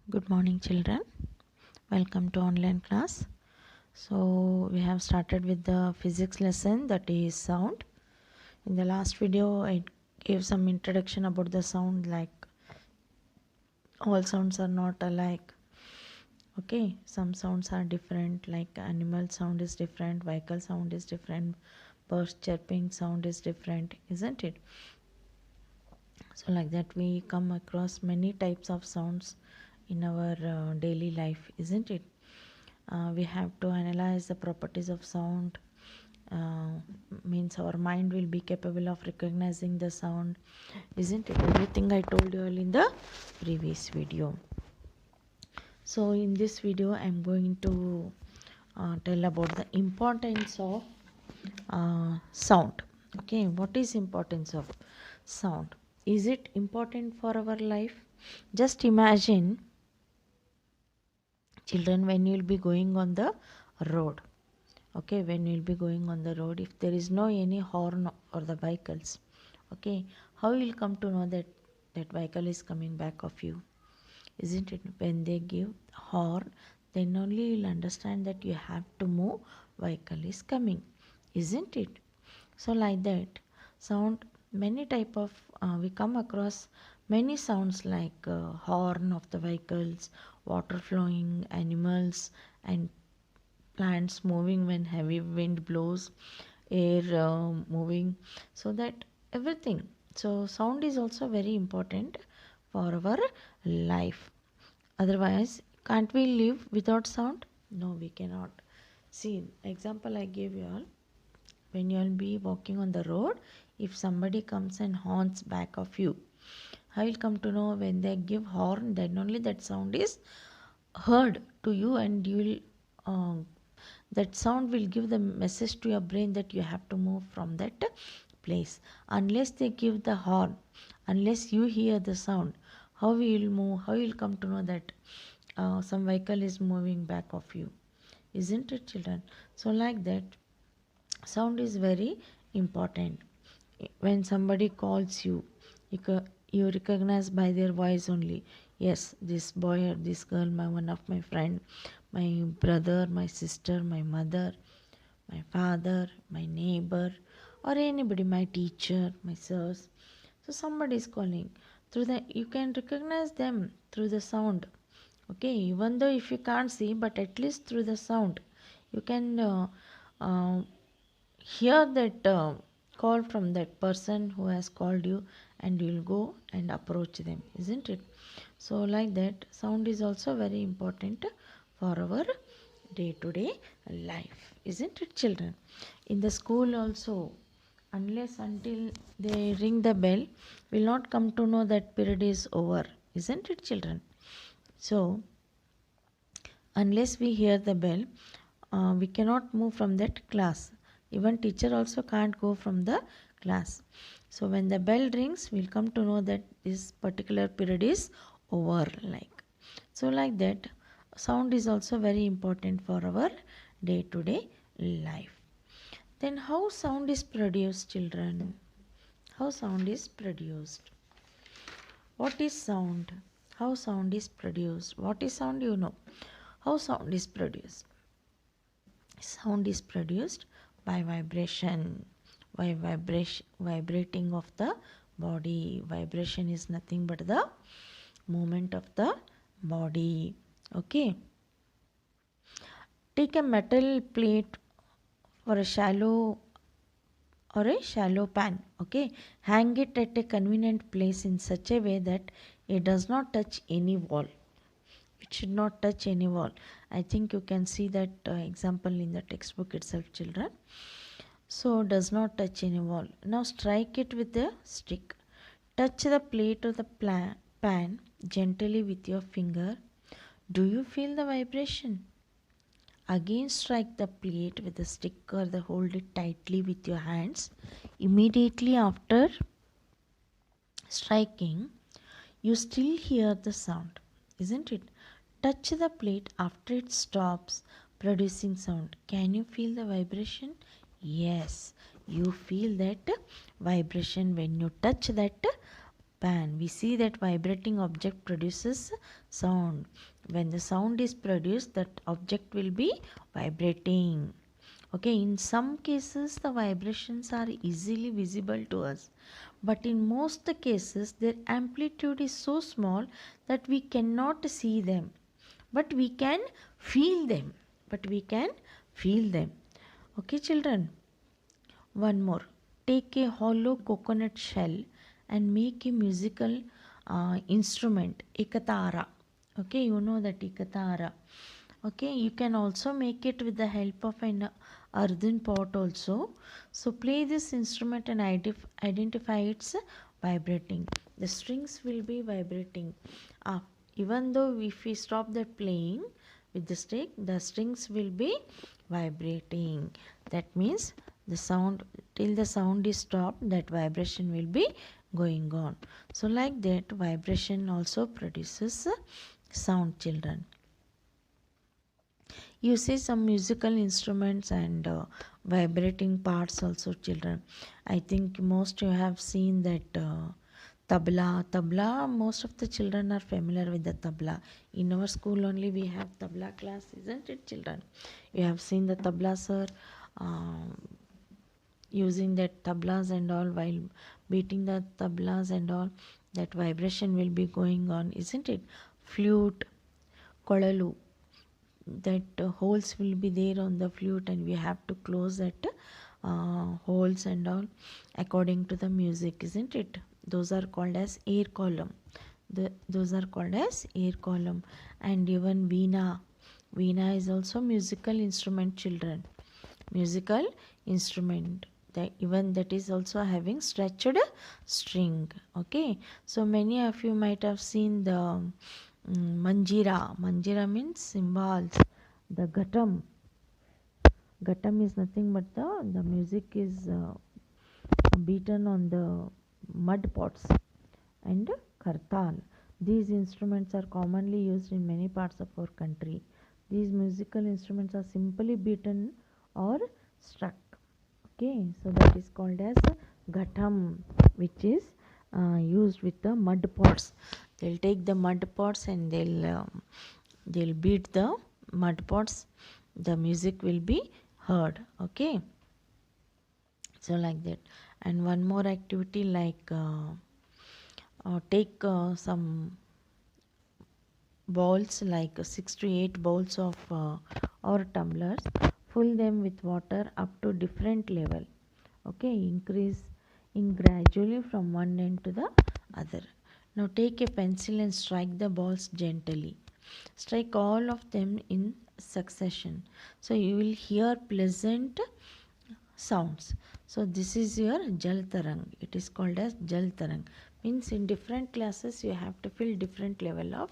Good morning, children. Welcome to online class. So we have started with the physics lesson, that is sound. In the last video I gave some introduction about the sound, like all sounds are not alike. Okay, some sounds are different, like animal sound is different, vehicle sound is different, birds chirping sound is different, isn't it? So like that we come across many types of sounds in our daily life, isn't it? We have to analyze the properties of sound. uh, Means our mind will be capable of recognizing the sound, isn't it? Everything I told you all in the previous video. So in this video I'm going to tell about the importance of sound. Okay, what is importance of sound? Is it important for our life? Just imagine, children, when you'll be going on the road. Okay, when you'll be going on the road, if there is no any horn or the vehicles, okay, how you'll come to know that that vehicle is coming back of you? Isn't it? When they give horn, then only you'll understand that you have to move, vehicle is coming, isn't it? So like that, sound, many type of we come across many sounds, like horn of the vehicles, water flowing, animals, and plants moving when heavy wind blows, air moving, so that everything. So sound is also very important for our life. Otherwise, can't we live without sound? No, we cannot. See, example I gave you all. When you'll be walking on the road, if somebody comes and horns back of you, how will come to know? When they give horn, then only that sound is heard to you, and you will that sound will give the message to your brain that you have to move from that place. Unless they give the horn, unless you hear the sound, how will you move? How will you come to know that some vehicle is moving back of you? Isn't it, children? So like that, sound is very important. When somebody calls you, you recognize by their voice only. Yes, this boy or this girl, one of my friend, my brother, my sister, my mother, my father, my neighbor, or anybody, my teacher, my sirs. So somebody is calling. Through the, you can recognize them through the sound. Okay, even though if you can't see, but at least through the sound, you can uh, hear that call from that person who has called you, and you'll go and approach them, isn't it? So like that, sound is also very important for our day to day life, isn't it, children? In the school also, unless until they ring the bell, will not come to know that period is over, isn't it, children? So unless we hear the bell, we cannot move from that class. Even teacher also can't go from the class. So when the bell rings, we'll come to know that this particular period is over. Like so, like that, sound is also very important for our day-to-day life. Then, how sound is produced, children? How sound is produced? What is sound? How sound is produced? What is sound? You know. How sound is produced? Sound is produced by vibration, by vibrating of the body. Vibration is nothing but the movement of the body. Okay. Take a metal plate or a shallow pan. Okay. Hang it at a convenient place in such a way that it does not touch any wall. It should not touch any wall. I think you can see that example in the textbook itself, children. So does not touch any wall. Now strike it with a stick. Touch the plate or the pan gently with your finger. Do you feel the vibration? Again strike the plate with the stick or hold it tightly with your hands. Immediately after striking, you still hear the sound, isn't it? Touch the plate after it stops producing sound. Can you feel the vibration? Yes, you feel that vibration when you touch that pan. We see that vibrating object produces sound. When the sound is produced, that object will be vibrating. Okay, in some cases the vibrations are easily visible to us, but in most cases their amplitude is so small that we cannot see them, but we can feel them. Okay, children. One more. Take a hollow coconut shell and make a musical instrument, ekatara. Okay, you know that ekatara. Okay, you can also make it with the help of an earthen pot also. So play this instrument and identify its vibrating. The strings will be vibrating. Even though if we stop the playing with the stick, the strings will be vibrating. That means the sound, till the sound is stopped, that vibration will be going on. So like that, vibration also produces sound, children. You see some musical instruments and vibrating parts also, children. I think most you have seen that tabla. Most of the children are familiar with the tabla. In our school only we have tabla class, isn't it, children? You have seen the tabla sir using that tablas and all, while beating the tablas and all, that vibration will be going on, isn't it? Flute, kodalu, that holes will be there on the flute, and we have to close that holes and all according to the music, isn't it? Those are called as air column. Those are called as air column. And even veena is also musical instrument, children. Musical instrument, that even that is also having stretched string. Okay, so many of you might have seen the manjira means cymbals. The ghatam is nothing but the music is beaten on the mud pots. And kartal, these instruments are commonly used in many parts of our country. These musical instruments are simply beaten or struck. Okay, so that is called as ghatam, which is used with the mud pots. They'll take the mud pots and they'll beat the mud pots. The music will be heard. Okay, so like that. And one more activity, like take some bowls, like 6 to 8 bowls of or tumblers, fill them with water up to different level. Okay, increasing gradually from one end to the other. Now take a pencil and strike the balls gently. Strike all of them in succession, so you will hear pleasant sounds. So this is your jal tarang. It is called as jal tarang. Means in different classes you have to fill different level of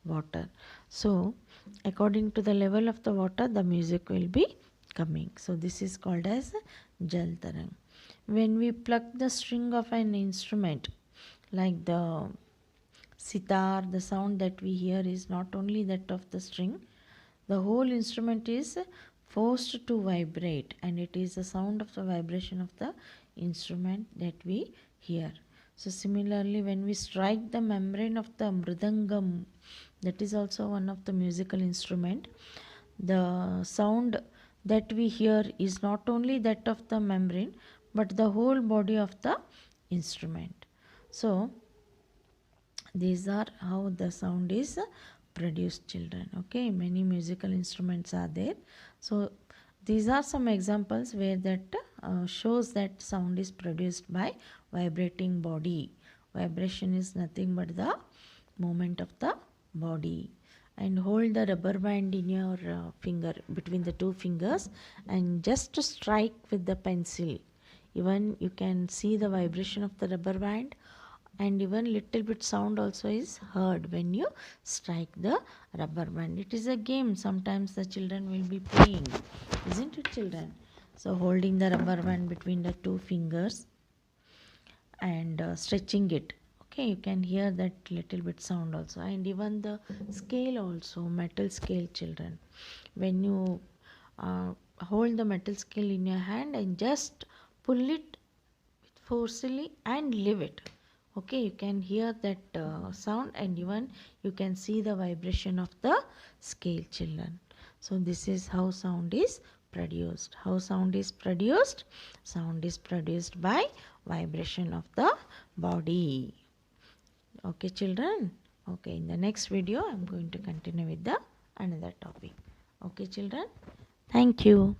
water. So according to the level of the water, the music will be coming. So this is called as jal tarang. When we pluck the string of an instrument, like the sitar, the sound that we hear is not only that of the string, the whole instrument is forced to vibrate, and it is the sound of the vibration of the instrument that we hear. So similarly, when we strike the membrane of the mridangam, that is also one of the musical instrument, the sound that we hear is not only that of the membrane but the whole body of the instrument. So these are how the sound is produced, children. Okay, many musical instruments are there. So these are some examples where that shows that sound is produced by vibrating body. Vibration is nothing but the movement of the body. And hold the rubber band in your finger, between the two fingers, and just strike with the pencil. Even you can see the vibration of the rubber band, and even little bit sound also is heard when you strike the rubber band. It is a game, sometimes the children will be playing, isn't it, children? So holding the rubber band between the two fingers and stretching it, okay, you can hear that little bit sound also. And even the scale also, metal scale, children, when you hold the metal scale in your hand and just pull it forcefully and leave it. Okay, you can hear that sound, and even you can see the vibration of the scale, children. So this is how sound is produced. How sound is produced? Sound is produced by vibration of the body. Okay, children. Okay, in the next video, I'm going to continue with the another topic. Okay, children. Thank you.